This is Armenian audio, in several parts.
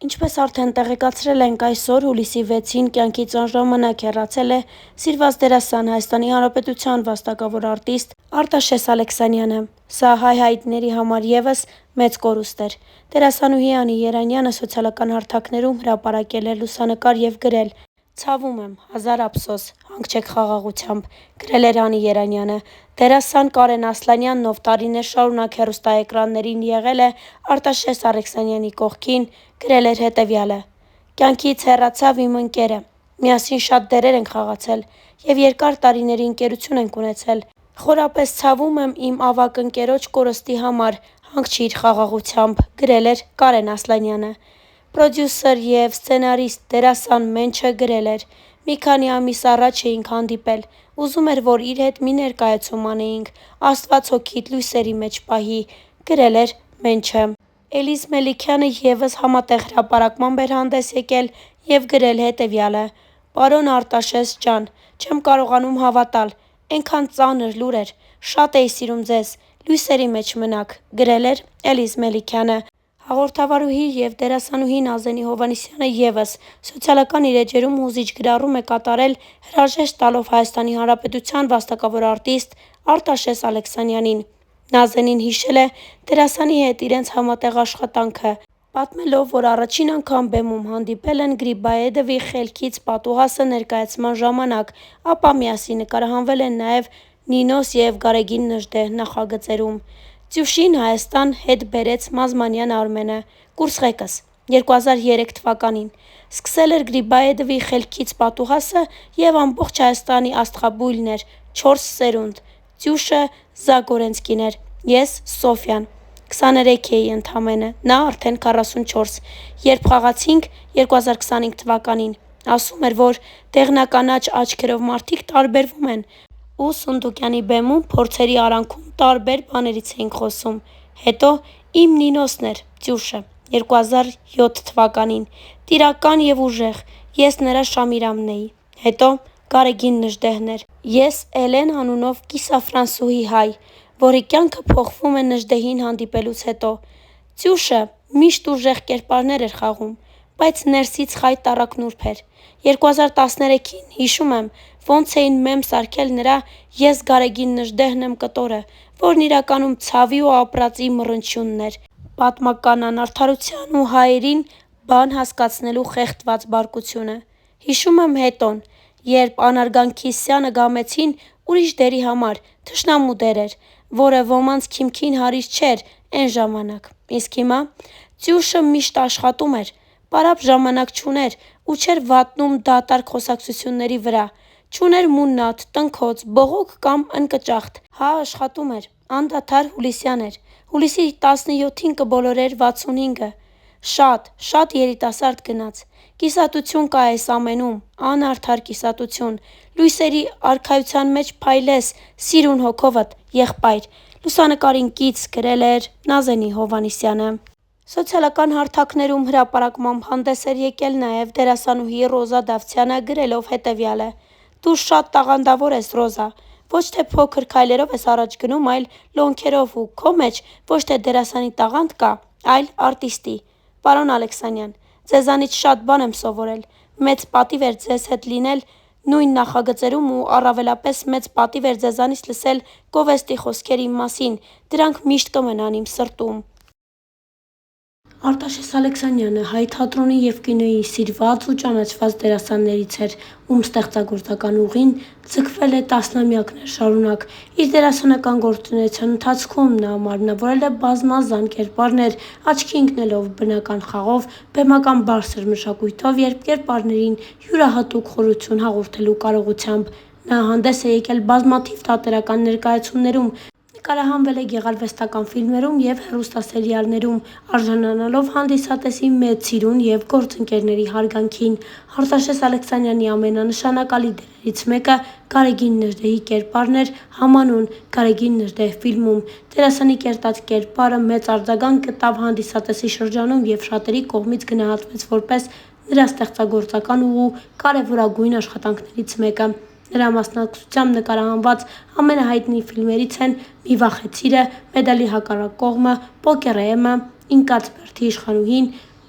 Ինչպես արդեն տեղեկացրել ենք, այսօր հուլիսի 6-ին կյանքից անժամանակ հեռացել է սիրված դերասան, Հայաստանի Հանրապետության վաստակավոր արտիստ Արտաշես Ալեքսանյանը։ Սա հայ հայրենիների համար ևս մեծ կորուստ էր։ Դերասանուհի Անի Երանյանը սոցիալական հարթակներում հրապարակել է լուսանկար և գրել. «Ցավում եմ, հազար ափսոս, հանգչեք խաղաղությամբ», գրել էր Անի Երանյանը։ Դերասան Կարեն Ասլանյանն, ով տարիներ շարունակ հեռուստաէկրաններին եղել է Արտաշես Ալեքսանյանի կողքին, գրել էր հետևյալը. «Կյանքից հեռացավ իմ ընկերը։ Միասին շատ դերեր ենք խաղացել և երկար տարիների ընկերություն ենք ունեցել։ Խորապես ցավում եմ իմ ավագ ընկերոջ կորստի համար, հանգչիր խաղաղությամբ», գրել էր Կարեն Ասլանյանը։ Պրոդյուսեր և սցենարիստ դերասան Մենչը գրել էր. «Մի քանի ամիս առաջ էինք հանդիպել, ուզում էր, որ իր հետ մի ներկայացում անեինք, Աստված հոգիդ լույսերի մեջ պահի», գրել էր Մենչը։ Էլիզ Մելիքյանը ևս համատեղ հրապարակմամբ էր հանդես եկել և գրել հետևյալը. «Պարոն Արտաշես ջան, չեմ կարողանում հավատալ, էնքան ծանր լուր էր, շատ էի սիրում ձեզ, լույսերի մեջ մնաք», գրել էր Էլիզ Մելիքյանը։ Հաղորդավարուհի և դերասանուհի Նազենի Հովհաննիսյանը ևս սոցիալական իր էջերում հուզիչ գրառում է կատարել հրաժեշտ տալով Հայաստանի Հանրապետության վաստակավոր արտիստ Արտաշես Ալեքսանյանին։ Նազենին հիշել է դերասանի հետ իրենց համատեղ աշխատանքը, պատմելով, որ առաջին անգամ բեմում հանդիպել են Գրիբաեդովի «Խելքից պատուհասը» ներկայացման ժամանակ, ապա միասին նկարահանվել են նաև «Նինոս և Գարեգին Նժդեհ» նախագծերում։ Ծյուշին Հայաստան հետ բերեց Մազմանյան Արմենը, կուրսղեկս, 2003 թվականին։ Սկսել էր Գրիբաեդովի «Խելքից պատուհասը» և ամբողջ Հայաստանի աստղաբույլն էր, 4 սերունդ։ Ծյուշը Զագորենցկին էր, ես Սոֆյան։ 23 էի ընդամենը, նա արդեն 44։ Երբ խաղացինք 2025 թվականին, ասում էր, որ դեղնականաչ աչքերով մարդիկ տարբերվում են, ու Սունդուկյանի բեմում փորձերի արանքում տարբեր բաներից էինք խոսում։ Հետո իմ Նինոսն էր, Ծյուշը, 2007 թվականին, տիրական և ուժեղ, ես նրա Շամիրամն էի։ Հետո Գարեգին Նժդեհն էր, ես Էլեն անունով կիսաֆրանսուհի հայ, որի կյանքը փոխվում է Նժդեհին հանդիպելուց հետո։ Ծյուշը միշտ ուժեղ կերպարներ էր խաղում, բայց ներսից խայտառակ նուրբ էր։ 2013-ին հիշում եմ, ոնց էին մեմ սարքել նրա «Ես Գարեգին Նժդեհն եմ» կտորը, որն իրականում ցավի ու ապրածի մռնչյունն էր, պատմական անարդարության ու հայերին բան հասկացնելու խեղդված բարկությունը։ Հիշում եմ հետոն, երբ Անարգան Քիսյանը գամեցին ուրիշ դերի համար, թշնամու դեր էր, որը ոմանց քիմքին հարիստ չէր էն ժամանակ, իսկ հիմա… Ծյուշը միշտ աշխատում էր, պարապ ժամանակ չուներ ու չէր վատնում դատարկ խոսակցությունների վրա, չուներ մուննաթ, տնքոց, բողոք կամ ընկճախտ, հա աշխատում էր, անդադար հուլիսյան էր, հուլիսի 17-ին կբոլորեր 65-ը, շատ երիտասարդ գնաց։ Կիսատություն կա էս ամենում, անարդար կիսատություն, լույսերի արքայության մեջ փայլես սիրուն հոգովդ, եղբայր, լուսանկարին կից, գրել էր Նազենի Հովհաննիսյանը։ Սոցիալական հարթակներում հրապարակմամբ հանդես էր եկել նաև դերասանուհի Ռոզա Դավթյանը, գրելով հետևյալը. «Դու շատ տաղանդավոր ես, Ռոզա, ոչ թե փոքր քայլերով ես առաջ գնում, այլ լոնքերով ու քո մեջ ոչ թե դերասանի տաղանդ կա, այլ արտիստի։ Պարոն Ալեքսանյան, ձեզանից շատ բան եմ սովորել, մեծ պատիվ էր ձեզ հետ լինել նույն նախագծերում ու առավելապես մեծ պատիվ էր ձեզանից լսել Գովեստի խոսքեր իմ մասին, դրանք միշտ կմնան իմ սրտում»։ Արտաշես Ալեքսանյանը հայ թատրոնի և կինոյի սիրված ու ճանաչված դերասաններից էր, ում ստեղծագործական ուղին ձգվել է տասնամյակներ շարունակ։ Իր դերասանական գործունեության ընթացքում նա մարմնավորել է բազմազան կերպարներ, աչքի ընկնելով բնական խաղով, բեմական բարձր մշակույթով և կերպարներին յուրահատուկ խորություն հաղորդելու կարողությամբ։ Նա հանդես է եկել բազմաթիվ թատերական ներկայացումներում, նկարահանվել է գեղարվեստական ֆիլմերում և հեռուստասերիալներում, արժանանալով հանդիսատեսի մեծ սիրուն և գործընկերների հարգանքին։ Արտաշես Ալեքսանյանի ամենանշանակալի դերերից մեկը Գարեգին Նժդեհի կերպարն էր համանուն «Գարեգին Նժդեհ» ֆիլմում։ Դերասանի կերտած կերպարը մեծ արձագանք գտավ հանդիսատեսի շրջանում և շատերի կողմից գնահատվեց որպես նրա ստեղծագործական ուղու կարևորագույն աշխատանքներից մեկը։ Նրա մասնակցությամբ նկարահանված ամենահայտնի ֆիլմերից են «Մի վախեցի»-ը, «Մեդալի հակառակ կողմը», «Պոկերեմը», «Ընկած բերդի իշխանուհին»,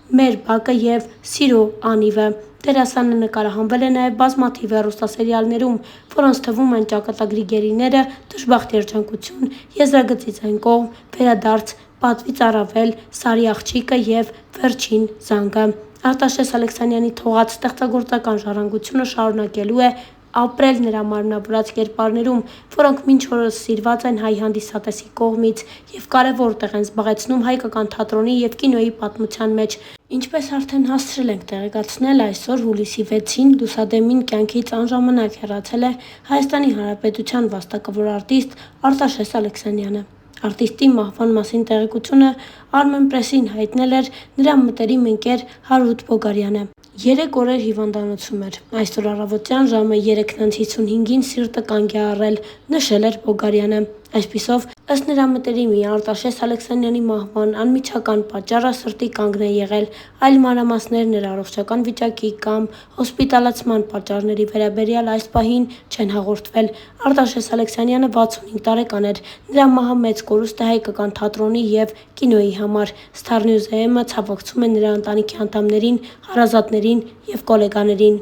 «Մեր բակը» և «Սիրո անիվը»։ Դերասանը նկարահանվել է նաև բազմաթիվ հեռուստասերիալներում, որոնց թվում են «Ճակատագրի գերիները», «Դժբախտ երջանկություն», «Եզրագծից այն կողմ», «Վերադարձ», «Պատվից առավել», «Սարի աղջիկը» և «Վերջին զանգը»։ Արտաշես Ալեքսանյանի թողած ստեղծագործական ժառանգությունը շարունակելու է ապրել նրա մարմնավորած կերպարներում, որոնք մինչ օրս սիրված են հայ հանդիսատեսի կողմից և կարևոր տեղ են զբաղեցնում հայկական թատրոնի և կինոյի պատմության մեջ։ Ինչպես արդեն հասցրել ենք տեղեկացնել, այսօր հուլիսի 6-ին լուսադեմին կյանքից անժամանակ հեռացել է Հայաստանի Հանրապետության վաստակավոր արտիստ Արտաշես Ալեքսանյանը։ Արտիստի մահվան մասին տեղեկությունը Armenpress-ին հայտնել էր նրա մտերիմ ընկեր Հարութ Բոգարյանը։ 3 օրեր հիվանդանոցում էր։ Այսօր առավոտյան ժամը 3:55-ին սիրտը կանգ է առել, նշել էր Բոգարյանը։ Այսպիսով, ըստ նրա մտերիմի, Արտաշես Ալեքսանյանի մահվան անմիջական պատճառը սրտի կանգն է եղել, այլ մանրամասներ նրա առողջական վիճակի կամ հոսպիտալացման պատճառների վերաբերյալ այս պահին չեն հաղորդվել։ Արտաշես Ալեքսանյանը 65 տարեկան էր։ Նրա մահը մեծ կորուստ է հայկական թատրոնի և կինոյի համար։ Starnews.am-ը ցավակցում է նրա ընտանիքի անդամներին, հարազատներին և գոլեգաներին։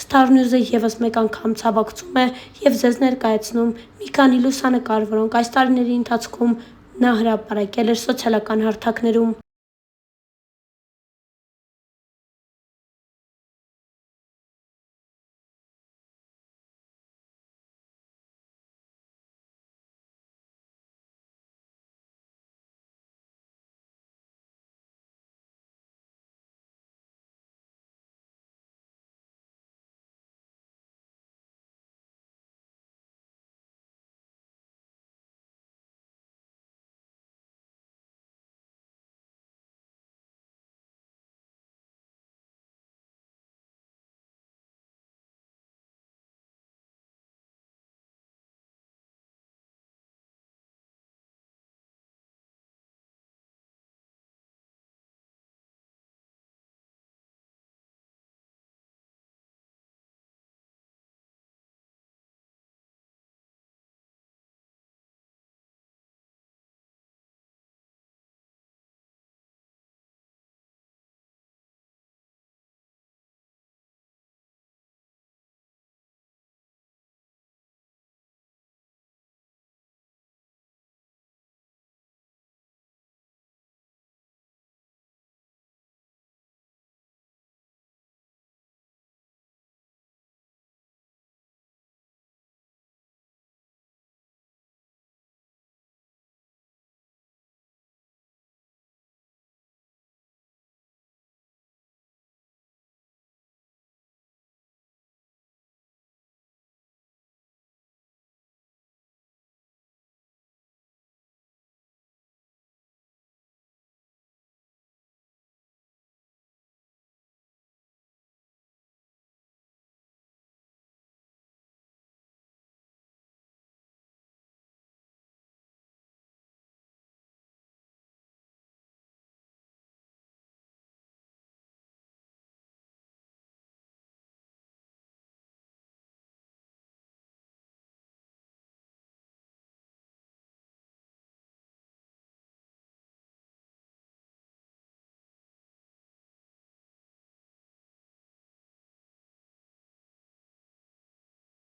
Starnews-ը ևս մեկ անգամ ցավակցում է և ձեզ ներկայացնում մի քանի լուսանկար, որոնք այս տարիների ընթացքում նա հրապարակել էր սոցիալական հարթակներում։